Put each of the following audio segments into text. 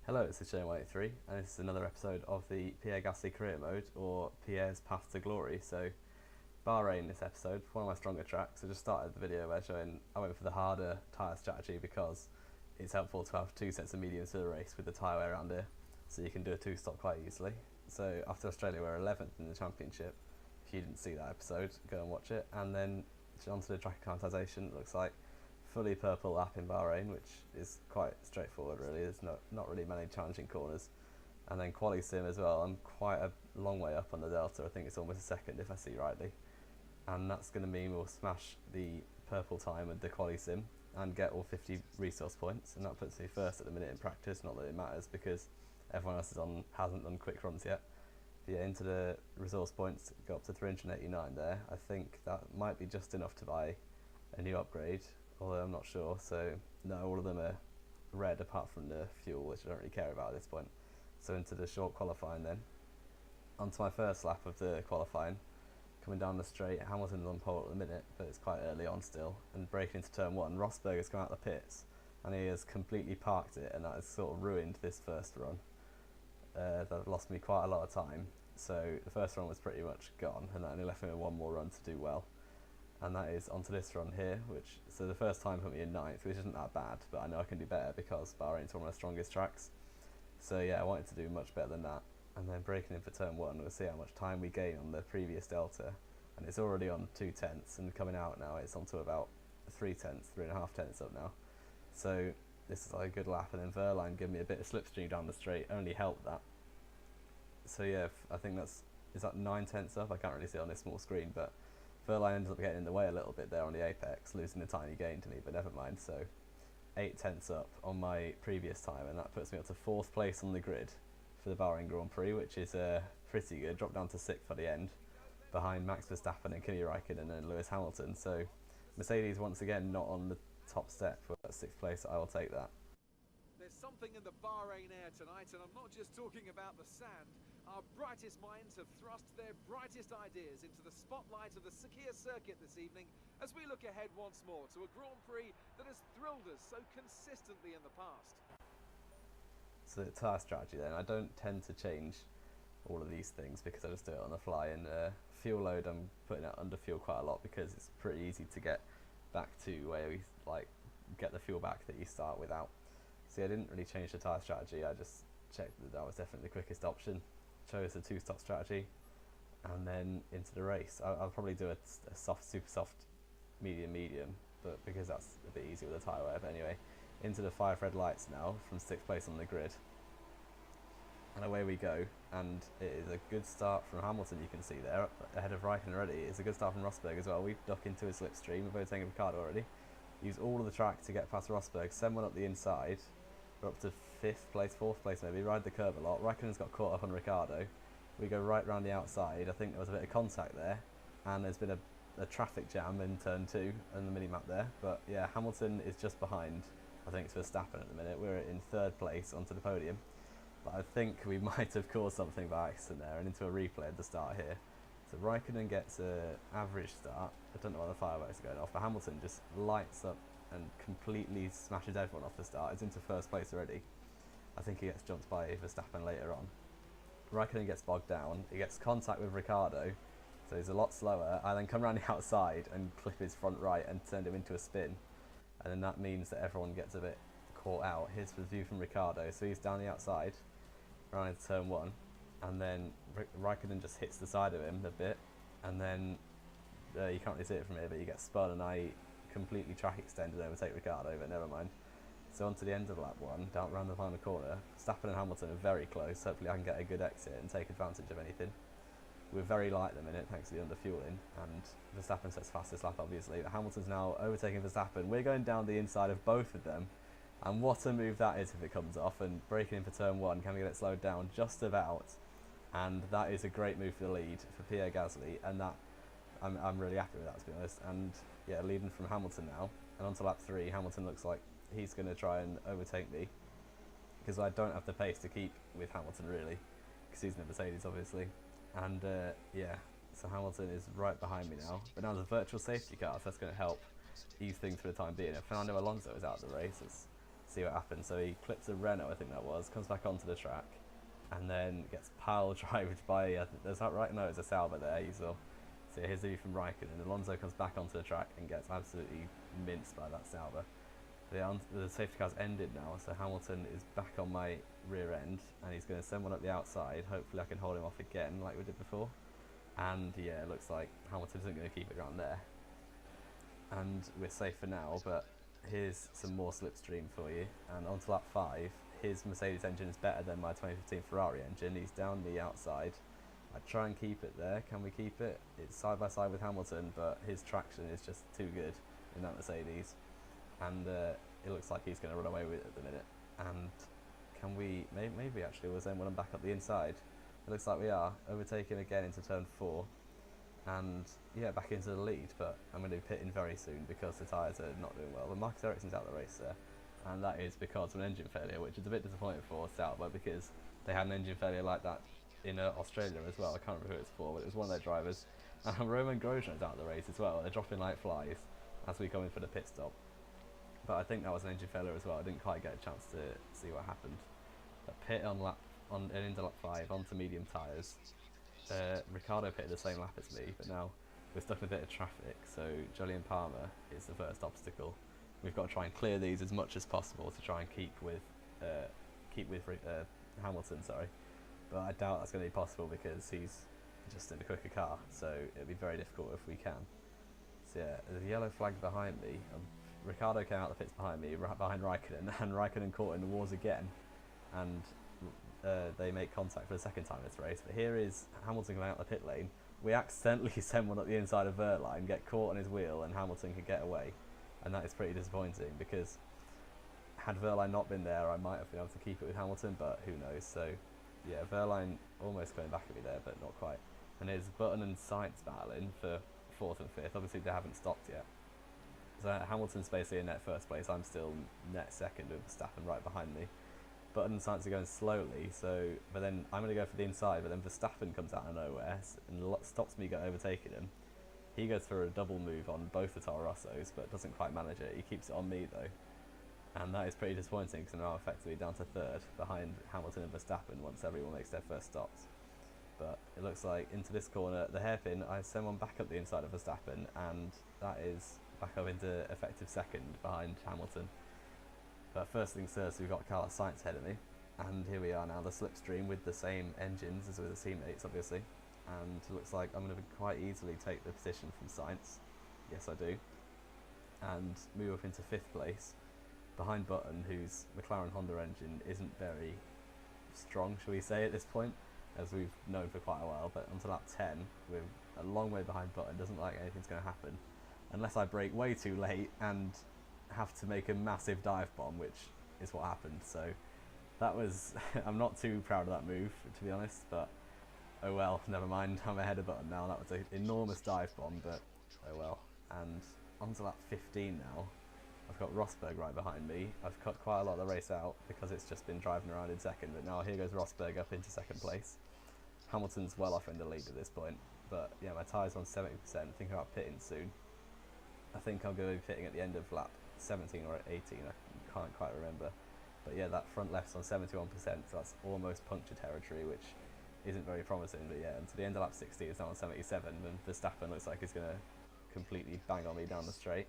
Hello, it's Show183, and this is another episode of the Pierre Gasly career mode, or Pierre's path to glory. So, Bahrain this episode, one of my stronger tracks. I just started the video by showing I went for the harder tyre strategy because it's helpful to have two sets of mediums for the race with the tyre wear around here, so you can do a two-stop quite easily. So after Australia we're 11th in the championship. If you didn't see that episode, go and watch it. And then onto the track acclimatisation. It looks like fully purple lap in Bahrain, which is quite straightforward really. There's not really many challenging corners. And then quali sim as well. I'm quite a long way up on the delta. I think it's almost a second if I see rightly. And that's going to mean we'll smash the purple time with the quali sim and get all 50 resource points, and that puts me first at the minute in practice. Not that it matters because everyone else hasn't done quick runs yet. But yeah, into the resource points, got up to 389 there. I think that might be just enough to buy a new upgrade, although I'm not sure. So no, all of them are red apart from the fuel, which I don't really care about at this point. So into the short qualifying then. Onto my first lap of the qualifying. Coming down the straight, Hamilton's on pole at the minute, but it's quite early on still. And breaking into turn one, Rosberg has come out of the pits, and he has completely parked it, and that has sort of ruined this first run. That lost me quite a lot of time. So the first run was pretty much gone, and that only left me with one more run to do well. And that is onto this run here, so the first time put me in 9th, which isn't that bad, but I know I can do better because Bahrain's one of my strongest tracks. So yeah, I wanted to do much better than that. And then breaking in for turn one, we'll see how much time we gain on the previous delta. And it's already on 2/10, and coming out now it's on to about 3/10, 3.5 tenths up now. So this is like a good lap, and then Verline gave me a bit of slipstream down the straight, only helped that. So yeah, I think is that 9 tenths up? I can't really see it on this small screen, but Verline ended up getting in the way a little bit there on the apex, losing a tiny gain to me, but never mind. So 8 tenths up on my previous time, and that puts me up to 4th place on the grid for the Bahrain Grand Prix, which is pretty good. Dropped down to 6th at the end, behind Max Verstappen and Kimi Räikkönen and Lewis Hamilton. So Mercedes once again not on the top step, but 6th place. I will take that. There's something in the Bahrain air tonight, and I'm not just talking about the sand. Our brightest minds have thrust their brightest ideas into the spotlight of the Sakhir circuit this evening as we look ahead once more to a Grand Prix that has thrilled us so consistently in the past. So the tyre strategy then, I don't tend to change all of these things because I just do it on the fly. And fuel load, I'm putting it under fuel quite a lot because it's pretty easy to get back to where we get the fuel back that you start without. See, I didn't really change the tyre strategy. I just checked that was definitely the quickest option. Chose the two-stop strategy, and then into the race. I'll probably do a soft, super soft, medium, but because that's a bit easier with the tyre wear. But anyway, into the 5 red lights now from 6th place on the grid. And away we go, and it is a good start from Hamilton, you can see there, ahead of Räikkönen already. It's a good start from Rosberg as well. We've ducked into his slipstream, we've both taken Ricardo already. Use all of the track to get past Rosberg, send one up the inside. We're up to 5th place, 4th place maybe, ride the curve a lot. Räikkönen's got caught up on Ricardo. We go right round the outside. I think there was a bit of contact there, and there's been a traffic jam in turn 2 on the mini-map there. But yeah, Hamilton is just behind. I think it's Verstappen at the minute. We're in 3rd place onto the podium. But I think we might have caused something by accident there, and into a replay at the start here. So Räikkönen gets an average start. I don't know why the fireworks are going off, but Hamilton just lights up and completely smashes everyone off the start. It's into 1st place already. I think he gets jumped by Verstappen later on. Räikkönen gets bogged down. He gets contact with Ricardo, so he's a lot slower. I then come around the outside and clip his front right and turn him into a spin. And then that means that everyone gets a bit caught out. Here's the view from Ricardo. So he's down the outside, around into turn 1. And then Räikkönen just hits the side of him a bit. And then you can't really see it from here, but you get spun, and I completely track extended and overtake Ricardo, but never mind. So on to the end of lap 1, down around the final corner. Verstappen and Hamilton are very close. Hopefully I can get a good exit and take advantage of anything. We're very light at the minute thanks to the underfueling, and Verstappen sets fastest lap obviously, but Hamilton's now overtaking Verstappen. We're going down the inside of both of them, and what a move that is if it comes off. And breaking in for turn 1, can we get it slowed down just about? And that is a great move for the lead for Pierre Gasly, and that I'm really happy with that, to be honest. And yeah, leading from Hamilton now, and on to lap 3, Hamilton looks like he's going to try and overtake me, because I don't have the pace to keep with Hamilton really, because he's in a Mercedes obviously. And yeah, so Hamilton is right behind me now, but now there's a virtual safety car, so that's going to help ease things for the time being. And Fernando Alonso is out of the race. It's see what happens. So he clips a Renault, I think that was, comes back onto the track, and then gets pile drived by, is that right? No, it's a Sauber there, you saw. So here's the view from Raikkonen. Alonso comes back onto the track and gets absolutely minced by that Sauber. The safety car's ended now, so Hamilton is back on my rear end, and he's going to send one up the outside. Hopefully I can hold him off again like we did before. And yeah, it looks like Hamilton isn't going to keep it around there. And we're safe for now, but here's some more slipstream for you. And on to lap 5, his Mercedes engine is better than my 2015 Ferrari engine. He's down the outside. I try and keep it there. Can we keep it? It's side by side with Hamilton, but his traction is just too good in that Mercedes. And it looks like he's going to run away with it at the minute. And can we, maybe actually we'll send one back up the inside. It looks like we are, overtaking again into turn 4. And yeah, back into the lead, but I'm going to be pitting very soon because the tyres are not doing well. But Marcus Ericsson's out of the race there, and that is because of an engine failure, which is a bit disappointing for Sauber because they had an engine failure like that in Australia as well. I can't remember who it's for, but it was one of their drivers. And Roman Grosjean's out of the race as well. They're dropping like flies as we come in for the pit stop. But I think that was an engine failure as well. I didn't quite get a chance to see what happened. But pit on into lap 5 onto medium tyres. Ricciardo pitted the same lap as me, but now we're stuck in a bit of traffic, so Jolyon Palmer is the first obstacle. We've got to try and clear these as much as possible to try and keep with Hamilton, sorry. But I doubt that's going to be possible because he's just in a quicker car, so it'll be very difficult if we can. So yeah, there's a yellow flag behind me. Ricciardo came out the pits behind me, behind Raikkonen, and Raikkonen caught in the wars again, and they make contact for the second time in this race. But here is Hamilton coming out the pit lane. We accidentally send one up the inside of Wehrlein, get caught on his wheel, and Hamilton can get away. And that is pretty disappointing because had Wehrlein not been there, I might have been able to keep it with Hamilton, but who knows. So yeah, Wehrlein almost coming back at me there, but not quite. And there's Button and Sainz battling for 4th and 5th. Obviously they haven't stopped yet. So Hamilton's basically in net first place. I'm still net second with Verstappen right behind me. Button and Sainz are going slowly, but then I'm going to go for the inside, but then Verstappen comes out of nowhere and stops me overtaking him. He goes for a double move on both the Toro Rossos, but doesn't quite manage it. He keeps it on me though. And that is pretty disappointing because I'm now effectively down to 3rd behind Hamilton and Verstappen once everyone makes their first stops. But it looks like into this corner, the hairpin, I send one back up the inside of Verstappen, and that is back up into effective 2nd behind Hamilton. But first things first, we've got Carlos Sainz ahead of me, and here we are now, the slipstream with the same engines as with the teammates, obviously. And it looks like I'm going to quite easily take the position from Sainz. Yes, I do. And move up into 5th place, behind Button, whose McLaren Honda engine isn't very strong, shall we say, at this point, as we've known for quite a while. But onto lap 10, we're a long way behind Button. Doesn't look like anything's going to happen, unless I brake way too late and have to make a massive dive bomb, which is what happened. So that was I'm not too proud of that move, to be honest, but oh well, never mind. I'm ahead of Button now. That was an enormous dive bomb, but oh well. And onto lap 15 now. I've got Rosberg right behind me. I've cut quite a lot of the race out because it's just been driving around in 2nd, but now here goes Rosberg up into 2nd place. Hamilton's well off in the lead at this point, but yeah, my tyre's on 70%. Thinking about pitting soon. I think I'm going to be pitting at the end of lap 17 or 18, I can't quite remember. But yeah, that front left's on 71%, so that's almost puncture territory, which isn't very promising. But yeah, and to the end of lap 60, it's now on 77, and Verstappen looks like he's going to completely bang on me down the straight,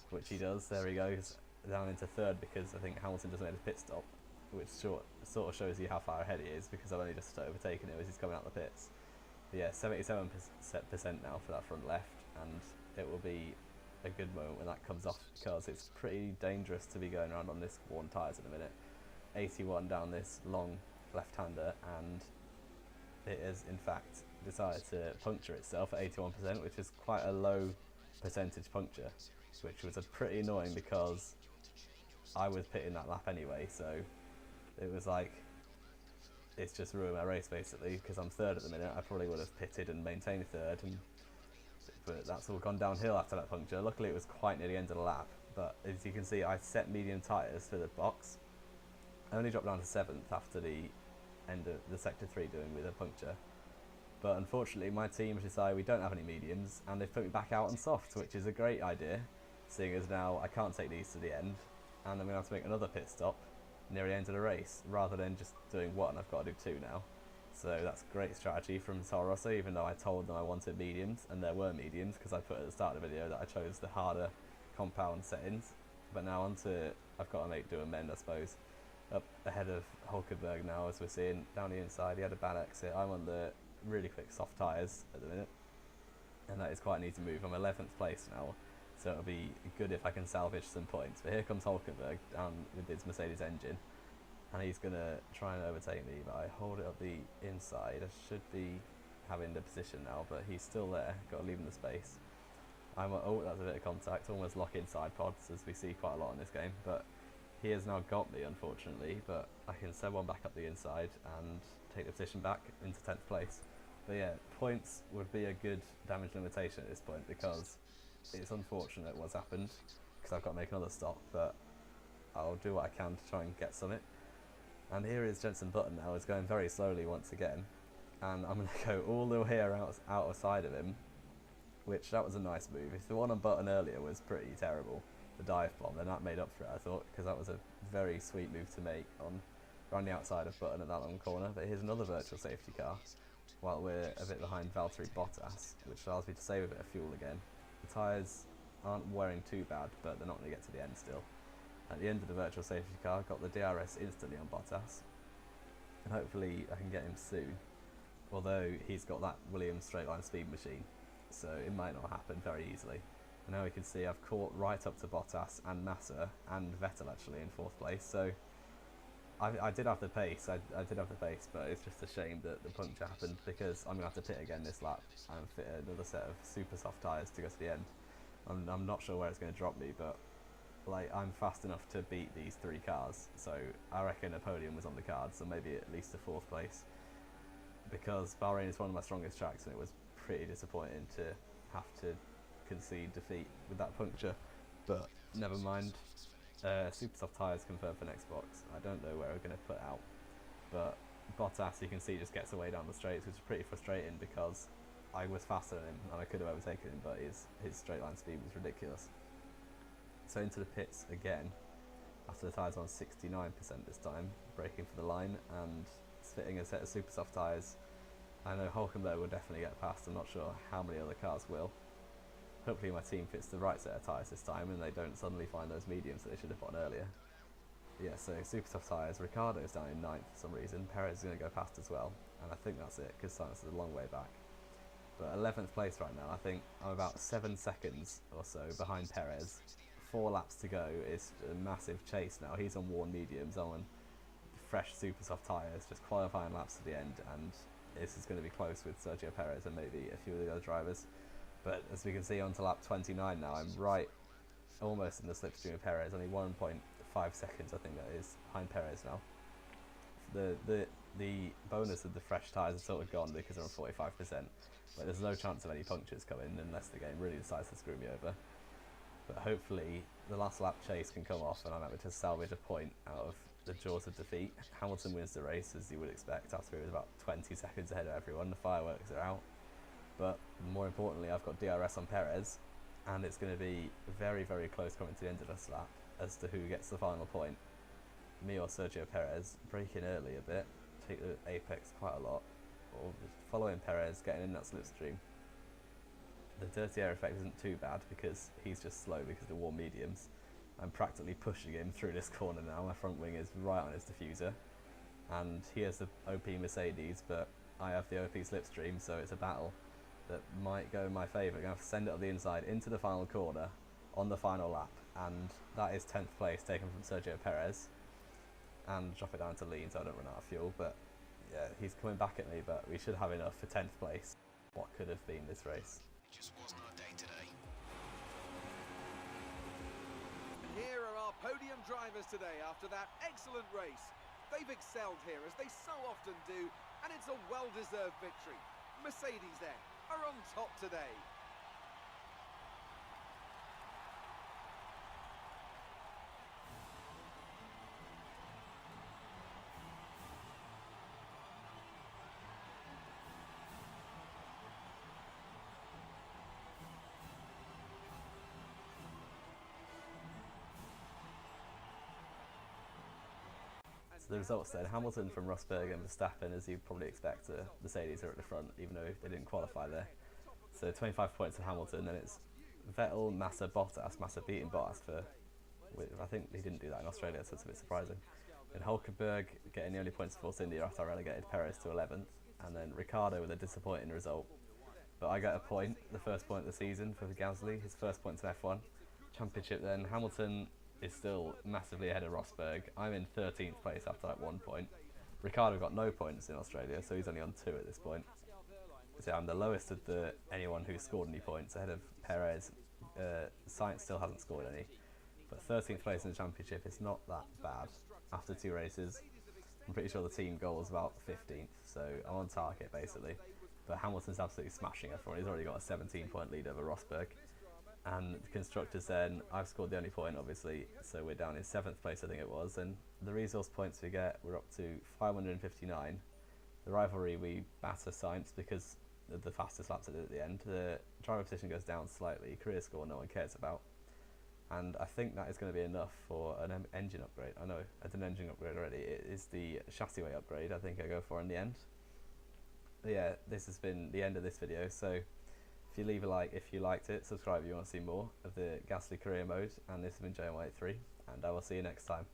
which he does. There he goes, down into 3rd, because I think Hamilton just made his pit stop, which sort of shows you how far ahead he is, because I've only just overtaken him as he's coming out the pits. But yeah, 77% now for that front left, and it will be a good moment when that comes off, because it's pretty dangerous to be going around on this worn tyres in a minute. 81 down this long left-hander, and it has in fact decided to puncture itself at 81%, which is quite a low percentage puncture, which was pretty annoying because I was pitting that lap anyway, so it was like, it's just ruined my race basically, because I'm 3rd at the minute. I probably would have pitted and maintained 3rd, but that's all gone downhill after that puncture. Luckily it was quite near the end of the lap, but as you can see, I set medium tyres for the box. I only dropped down to 7th after the end of the sector 3 doing with a puncture, but unfortunately my team decided we don't have any mediums, and they've put me back out on soft, which is a great idea, seeing as now I can't take these to the end, and I'm going to have to make another pit stop near the end of the race, rather than just doing one. I've got to do two now. So that's great strategy from Toro Rosso, even though I told them I wanted mediums, and there were mediums, because I put at the start of the video that I chose the harder compound settings. But now I've got to do amend, I suppose. Up ahead of Hulkenberg now, as we're seeing down the inside. He had a bad exit. I'm on the really quick soft tyres at the minute, and that is quite an easy move. I'm 11th place now, so it'll be good if I can salvage some points. But here comes Hulkenberg down with his Mercedes engine, and he's going to try and overtake me, but I hold it up the inside. I should be having the position now, but he's still there. Got to leave him the space. Oh, that's a bit of contact. Almost lock inside pods, as we see quite a lot in this game. But he has now got me, unfortunately. But I can send one back up the inside and take the position back into 10th place. But yeah, points would be a good damage limitation at this point, because it's unfortunate what's happened, because I've got to make another stop. But I'll do what I can to try and get some it. And here is Jenson Button now. He's going very slowly once again, and I'm going to go all the way out of side of him, which that was a nice move. If the one on Button earlier was pretty terrible, the dive bomb, then that made up for it, I thought, because that was a very sweet move to make around the outside of Button at that long corner. But here's another virtual safety car, while we're a bit behind Valtteri Bottas, which allows me to save a bit of fuel again. The tyres aren't wearing too bad, but they're not going to get to the end still. At the end of the virtual safety car, got the DRS instantly on Bottas, and hopefully I can get him soon, although he's got that Williams straight line speed machine, so it might not happen very easily. And now we can see I've caught right up to Bottas and Massa and Vettel actually in 4th place, so I did have the pace, I did have the pace, but it's just a shame that the puncture happened, because I'm going to have to pit again this lap and fit another set of super soft tyres to go to the end. I'm not sure where it's going to drop me, but I'm fast enough to beat these 3 cars, so I reckon a podium was on the cards, so maybe at least a 4th place, because Bahrain is one of my strongest tracks, and it was pretty disappointing to have to concede defeat with that puncture. But never mind. Super soft tyres confirmed for next box. I don't know where we're going to put out, but Bottas, you can see, just gets away down the straights, which is pretty frustrating, because I was faster than him and I could have overtaken him, but his straight line speed was ridiculous. So into the pits again, after the tyres on 69% this time, braking for the line and fitting a set of super soft tyres. I know Hulkenberg will definitely get past. I'm not sure how many other cars will. Hopefully my team fits the right set of tyres this time, and they don't suddenly find those mediums that they should have put on earlier. Yeah, so super soft tyres. Ricciardo's down in 9th for some reason. Perez is going to go past as well, and I think that's it, because Sainz is a long way back. But 11th place right now. I think I'm about 7 seconds or so behind Perez. 4 laps to go. It's a massive chase now. He's on worn mediums, I'm on fresh super soft tyres, just qualifying laps to the end, and this is going to be close with Sergio Perez and maybe a few of the other drivers. But as we can see, on to lap 29 now, I'm right almost in the slipstream of Perez, only 1.5 seconds I think that is behind Perez now. The bonus of the fresh tyres is sort of gone because they're on 45%, but there's no chance of any punctures coming unless the game really decides to screw me over. But hopefully the last lap chase can come off and I'm able to salvage a point out of the jaws of defeat. Hamilton wins the race, as you would expect, after he was about 20 seconds ahead of everyone. The fireworks are out. But more importantly, I've got DRS on Perez, and it's going to be very, very close coming to the end of this lap as to who gets the final point. Me or Sergio Perez. Braking early a bit, take the apex quite a lot, or following Perez, getting in that slipstream. The dirty air effect isn't too bad because he's just slow because of the warm mediums. I'm practically pushing him through this corner now. My front wing is right on his diffuser, and he has the OP Mercedes, but I have the OP slipstream, so it's a battle that might go in my favour. I'm going to have to send it up the inside into the final corner on the final lap, and that is 10th place taken from Sergio Perez, and drop it down to lean so I don't run out of fuel. But yeah, he's coming back at me, but we should have enough for 10th place. What could have been this race? Just wasn't our day today. Here are our podium drivers today after that excellent race. They've excelled here, as they so often do, and it's a well-deserved victory. Mercedes then are on top today. So the results then, Hamilton from Rosberg and Verstappen, as you'd probably expect, Mercedes are at the front, even though they didn't qualify there. So 25 points for Hamilton, then it's Vettel, Massa, Bottas. Massa beating Bottas I think he didn't do that in Australia, so it's a bit surprising. And Hulkenberg getting the only points for Force India after I relegated Perez to 11th, and then Ricciardo with a disappointing result. But I got a point, the first point of the season for Gasly, his first points in F1. Championship then, Hamilton is still massively ahead of Rosberg. I'm in 13th place after that 1 point. Ricciardo got no points in Australia, so he's only on 2 at this point. So I'm the lowest of anyone who scored any points, ahead of Perez. Sainz still hasn't scored any. But 13th place in the championship is not that bad after 2 races. I'm pretty sure the team goal is about 15th, so I'm on target basically. But Hamilton's absolutely smashing everyone. He's already got a 17-point lead over Rosberg. And the constructors then, I've scored the only point obviously, so we're down in 7th place I think it was. And the resource points we get, we're up to 559. The rivalry, we batter Sainz because of the fastest laps at the end. The driver position goes down slightly, career score no one cares about. And I think that is going to be enough for an engine upgrade. I know I did an engine upgrade already. It is the chassis weight upgrade I think I go for in the end. But yeah, this has been the end of this video. So if you leave a like if you liked it, subscribe if you want to see more of the Gasly career mode. And this has been JM83, and I will see you next time.